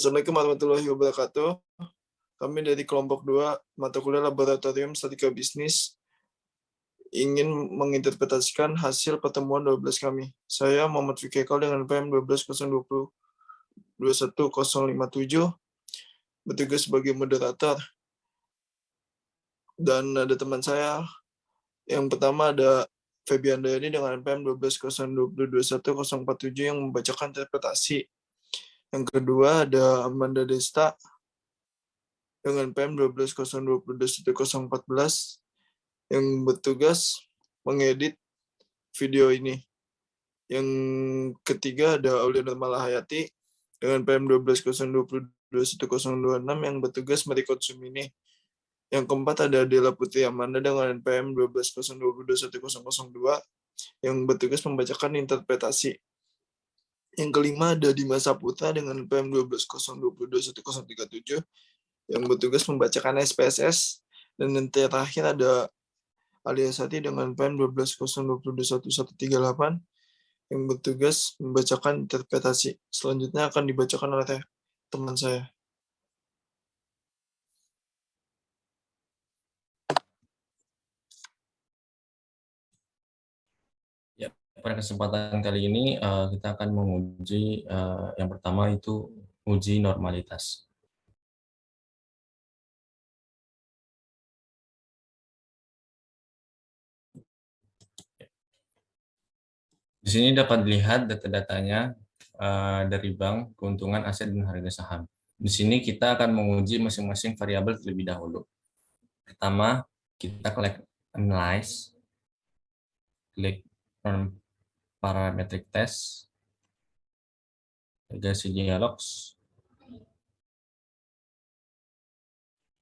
Assalamualaikum warahmatullahi wabarakatuh. Kami dari kelompok 2 mata kuliah Laboratorium Statika Bisnis ingin menginterpretasikan hasil pertemuan 12 kami. Saya Muhammad Fikekal dengan PM 12.020.21057 bertugas sebagai moderator. Dan ada teman saya. Yang pertama ada Febian Dayani dengan PM 12.020.21047 yang membacakan interpretasi. Yang kedua ada Amanda Desta dengan PM 12.020.11014 yang bertugas mengedit video ini. Yang ketiga ada Auliana Malahayati dengan PM 12.020.11026 yang bertugas merecord Zoom ini. Yang keempat ada Dela Putri Amanda dengan PM 12.020.1002 yang bertugas membacakan interpretasi. Yang kelima ada Dimas Saputra dengan PM 12.020.1037 yang bertugas membacakan SPSS. Dan yang terakhir ada Aliasati dengan PM 12.020.1138 yang bertugas membacakan interpretasi. Selanjutnya akan dibacakan oleh teman saya. Ya, pada kesempatan kali ini kita akan menguji yang pertama itu uji normalitas. Di sini dapat dilihat data-datanya dari bank, keuntungan aset, dan harga saham. Di sini kita akan menguji masing-masing variabel terlebih dahulu. Pertama, kita klik analyze, klik on parametric test, regresi dialogs,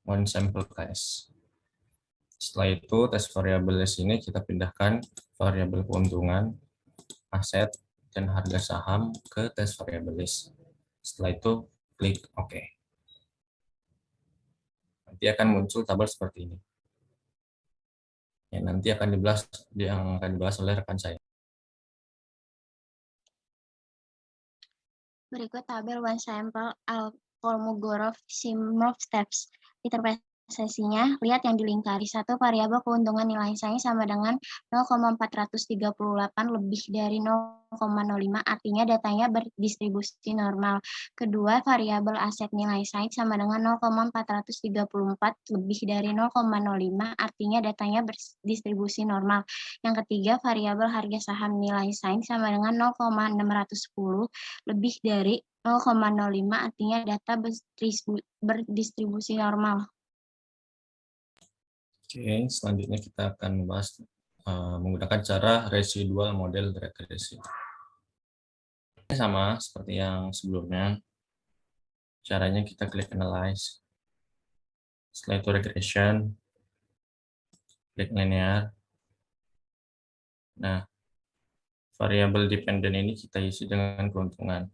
one sample case. Setelah itu, tes variabel di sini kita pindahkan variabel keuntungan, aset, dan harga saham ke tes variabel list. Setelah itu, klik OK. Nanti akan muncul tabel seperti ini. Ya, nanti akan dibahas oleh rekan saya. Berikut tabel one sample Kolmogorov-Simrov steps. Interpretasinya, lihat yang dilingkari. Satu, variabel keuntungan nilai saing sama dengan 0,438 lebih dari 0,05, artinya datanya berdistribusi normal. Kedua, variabel aset nilai saing sama dengan 0,434 lebih dari 0,05, artinya datanya berdistribusi normal. Yang ketiga, variabel harga saham nilai saing sama dengan 0,610 lebih dari 0,05, artinya data berdistribusi normal. Oke, selanjutnya kita akan membahas menggunakan cara residual model regresi. Ini sama seperti yang sebelumnya. Caranya kita klik analyze. Setelah itu regression, klik linear. Nah, variabel dependent ini kita isi dengan keuntungan.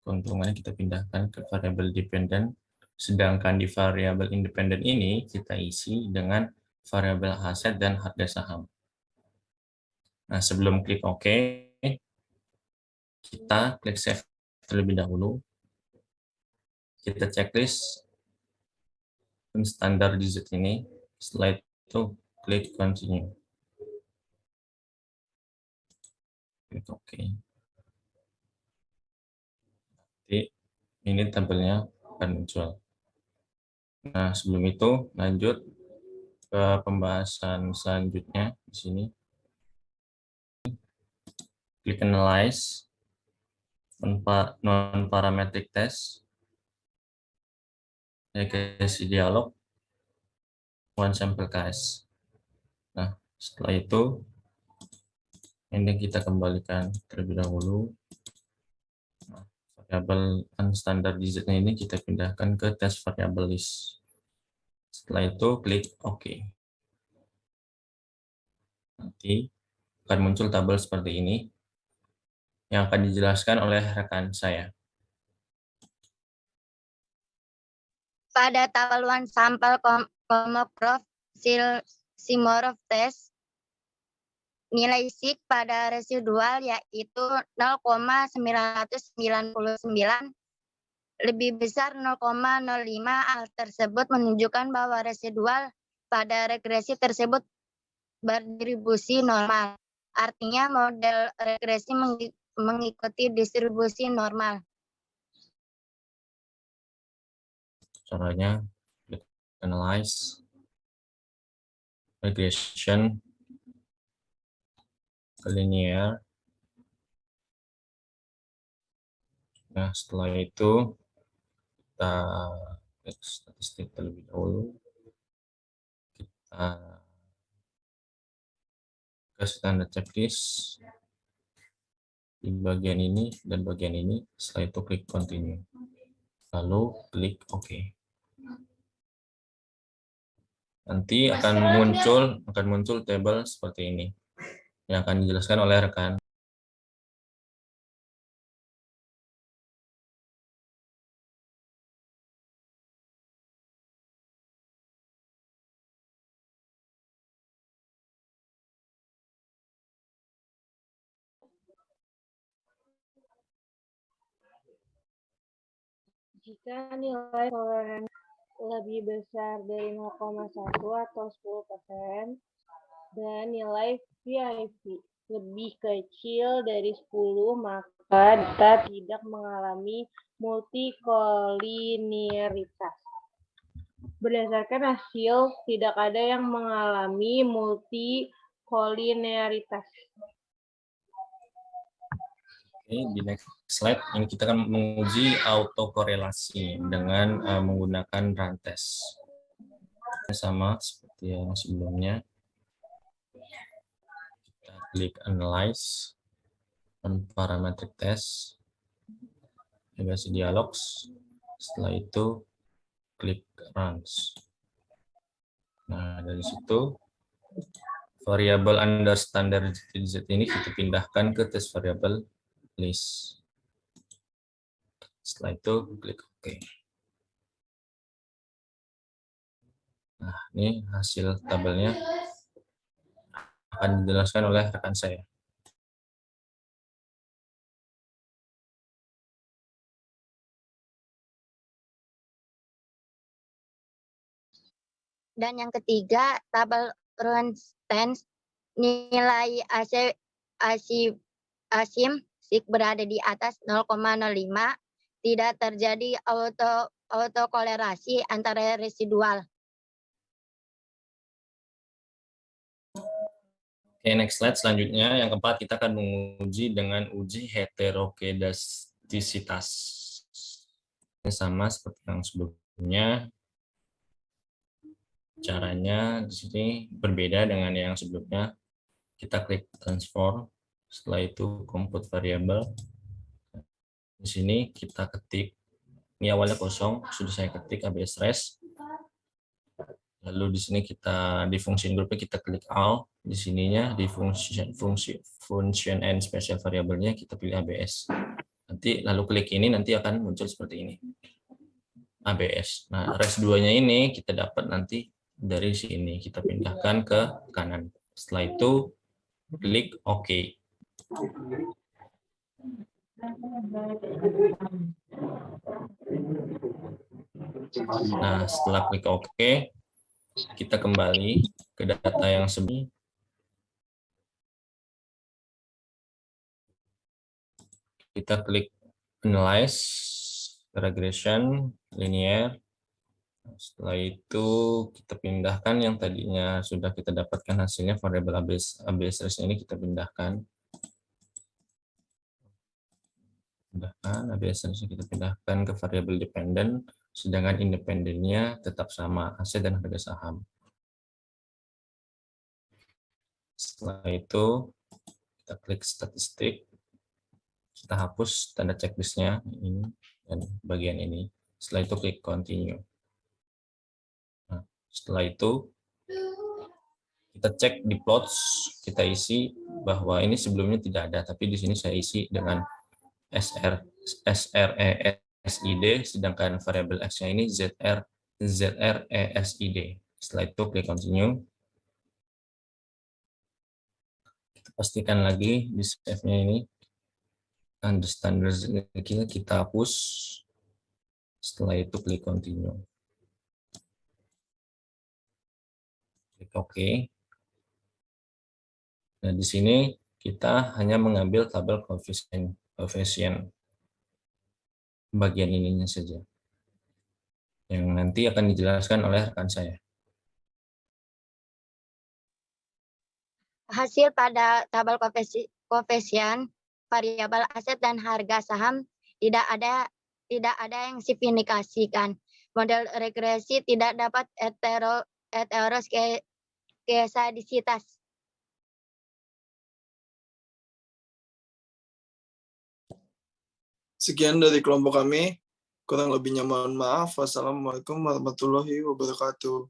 Keuntungannya kita pindahkan ke variabel dependent, sedangkan di variabel independent ini kita isi dengan variabel aset dan harga saham. Nah, sebelum klik OK, kita klik save terlebih dahulu. Kita checklist standar digit ini. Setelah itu klik continue. Klik OK. Nanti ini tabelnya akan muncul. Nah, sebelum itu lanjut ke pembahasan selanjutnya di sini. Klik analyze, non-parametric test, regresi dialog, one sample case. Nah, setelah itu ini kita kembalikan terlebih dahulu. Nah, variabel unstandard digitnya ini kita pindahkan ke tes variabel list. Setelah itu klik OK. Nanti akan muncul tabel seperti ini yang akan dijelaskan oleh rekan saya. Pada tabel one sampel Kolmogorov-Simrov test, nilai SIK pada residual yaitu 0,999 lebih besar 0,05. Hal tersebut menunjukkan bahwa residual pada regresi tersebut berdistribusi normal. Artinya model regresi mengikuti distribusi normal. Caranya analyze regression ke linear. Nah, setelah itu kita cek statistik terlebih dahulu. Kita ke standar checklist di bagian ini dan bagian ini. Setelah itu klik continue. Lalu klik OK. Nanti akan muncul tabel seperti ini yang akan dijelaskan oleh rekan. Jika nilai toleransi lebih besar dari 0,1 atau 10% dan nilai VIP lebih kecil dari 10, maka kita tidak mengalami multikolinearitas. Berdasarkan hasil, tidak ada yang mengalami multikolinearitas. Oke, di next slide ini kita akan menguji autokorelasi dengan menggunakan run test. Sama seperti yang sebelumnya. Kita klik analyze dan parametric test. Navigasi dialogs. Setelah itu klik runs. Nah, dari situ variabel under standard Z ini kita pindahkan ke test variable list. Setelah itu klik OK. Nah, ini hasil tabelnya akan dijelaskan oleh rekan saya. Dan yang ketiga, tabel Runstance nilai asimsik berada di atas 0,05. Tidak terjadi autokolerasi antara residual. Oke, next slide selanjutnya. Yang keempat, kita akan menguji dengan uji heterokedastisitas. Ini sama seperti yang sebelumnya. Caranya di sini berbeda dengan yang sebelumnya. Kita klik transform, setelah itu compute variable. Di sini kita ketik, ini awalnya kosong, sudah saya ketik ABS res. Lalu di sini kita di function groupnya kita klik all. Di sininya di function and special variable-nya kita pilih ABS. Nanti lalu klik ini nanti akan muncul seperti ini. ABS. Nah, res 2-nya ini kita dapat nanti dari sini, kita pindahkan ke kanan. Setelah itu klik OK. Nah, setelah klik OK, kita kembali ke data yang sebelumnya. Kita klik analyze, regression, linear. Setelah itu kita pindahkan yang tadinya sudah kita dapatkan hasilnya, variabel ABS ini kita pindahkan. ABS kita pindahkan ke variabel dependent, sedangkan independennya tetap sama, aset dan harga saham. Setelah itu kita klik statistik, kita hapus tanda checklistnya ini dan bagian ini. Setelah itu klik continue. Nah, setelah itu kita cek di plots, kita isi bahwa ini sebelumnya tidak ada, tapi di sini saya isi dengan SRESID, sedangkan variabel X-nya ini ZRESID. Setelah itu klik continue. Kita pastikan lagi di save-nya ini under standard kita hapus. Setelah itu klik continue. Klik OK. Nah, di sini kita hanya mengambil tabel koefisien bagian ininya saja, yang nanti akan dijelaskan oleh rekan saya. Hasil pada tabel koefisien variabel aset dan harga saham tidak ada yang signifikan. Model regresi tidak dapat heteroskedasitas. Sekian dari kelompok kami. Kurang lebihnya mohon maaf. Wassalamualaikum warahmatullahi wabarakatuh.